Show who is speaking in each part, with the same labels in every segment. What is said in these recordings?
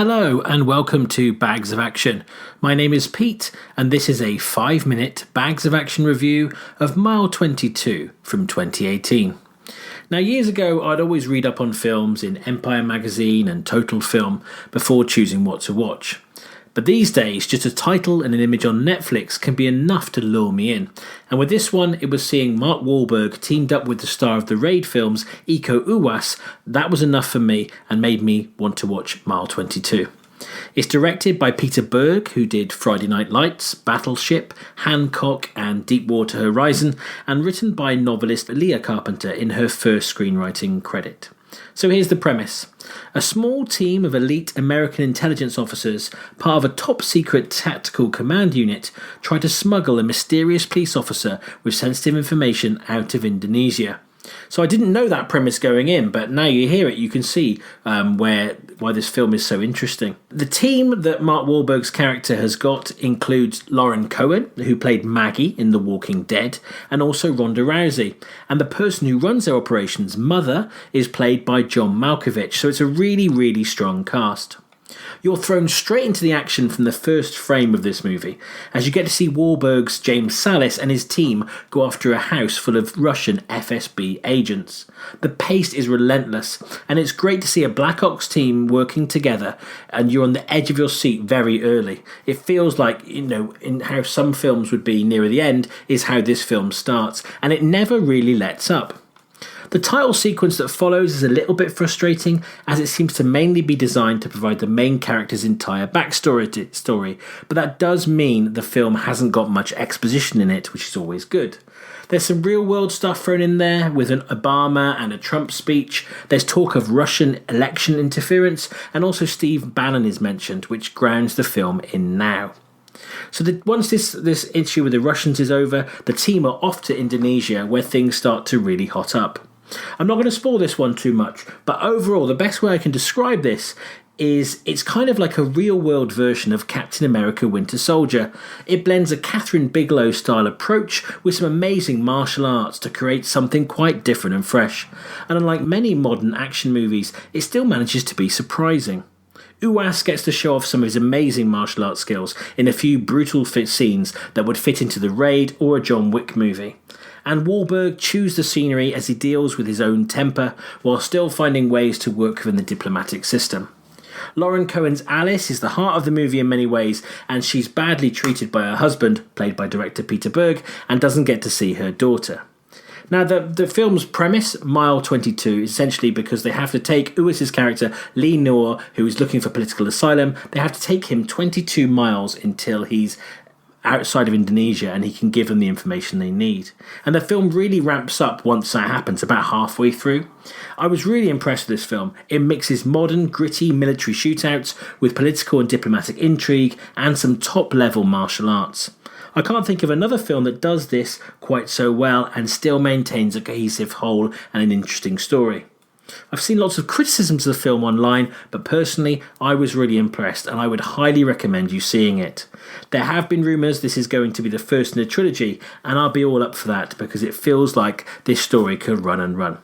Speaker 1: Hello and welcome to Bags of Action. My name is Pete and this is a 5-minute Bags of Action review of Mile 22 from 2018. Now, years ago I'd always read up on films in Empire magazine and Total Film before choosing what to watch. But these days, just a title and an image on Netflix can be enough to lure me in. And with this one, it was seeing Mark Wahlberg teamed up with the star of the Raid films, Iko Uwais. That was enough for me and made me want to watch Mile 22. It's directed by Peter Berg, who did Friday Night Lights, Battleship, Hancock and Deepwater Horizon, and written by novelist Leah Carpenter in her first screenwriting credit. So here's the premise. A small team of elite American intelligence officers, part of a top-secret tactical command unit, try to smuggle a mysterious police officer with sensitive information out of Indonesia. So I didn't know that premise going in, but now you hear it, you can see why this film is so interesting. The team that Mark Wahlberg's character has got includes Lauren Cohen, who played Maggie in The Walking Dead, and also Ronda Rousey. And the person who runs their operations, Mother, is played by John Malkovich, so it's a really, really strong cast. You're thrown straight into the action from the first frame of this movie, as you get to see Wahlberg's James Salis and his team go after a house full of Russian FSB agents. The pace is relentless, and it's great to see a Black Ops team working together, and you're on the edge of your seat very early. It feels like, in how some films would be nearer the end, is how this film starts, and it never really lets up. The title sequence that follows is a little bit frustrating, as it seems to mainly be designed to provide the main character's entire backstory, but that does mean the film hasn't got much exposition in it, which is always good. There's some real-world stuff thrown in there, with an Obama and a Trump speech. There's talk of Russian election interference, and also Steve Bannon is mentioned, which grounds the film in now. So once this issue with the Russians is over, the team are off to Indonesia, where things start to really hot up. I'm not going to spoil this one too much, but overall, the best way I can describe this is it's kind of like a real-world version of Captain America Winter Soldier. It blends a Catherine Bigelow-style approach with some amazing martial arts to create something quite different and fresh. And unlike many modern action movies, it still manages to be surprising. Uwais gets to show off some of his amazing martial arts skills in a few brutal scenes that would fit into the Raid or a John Wick movie. And Wahlberg chews the scenery as he deals with his own temper, while still finding ways to work within the diplomatic system. Lauren Cohen's Alice is the heart of the movie in many ways, and she's badly treated by her husband, played by director Peter Berg, and doesn't get to see her daughter. Now, the film's premise, Mile 22, is essentially because they have to take Uwais' character, Lee Noor, who is looking for political asylum, they have to take him 22 miles until he's outside of Indonesia and he can give them the information they need. And the film really ramps up once that happens, about halfway through. I was really impressed with this film. It mixes modern, gritty military shootouts with political and diplomatic intrigue and some top-level martial arts. I can't think of another film that does this quite so well and still maintains a cohesive whole and an interesting story. I've seen lots of criticisms of the film online, but personally, I was really impressed and I would highly recommend you seeing it. There have been rumours this is going to be the first in a trilogy, and I'll be all up for that because it feels like this story could run and run.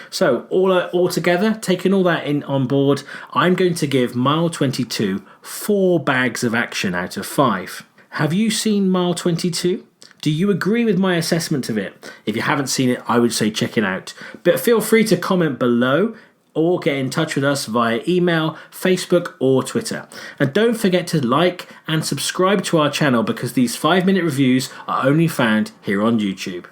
Speaker 1: So, all together, taking all that in on board, I'm going to give Mile 22 4 bags of action out of 5. Have you seen Mile 22? Do you agree with my assessment of it? If you haven't seen it, I would say check it out. But feel free to comment below or get in touch with us via email, Facebook or Twitter. And don't forget to like and subscribe to our channel because these 5-minute reviews are only found here on YouTube.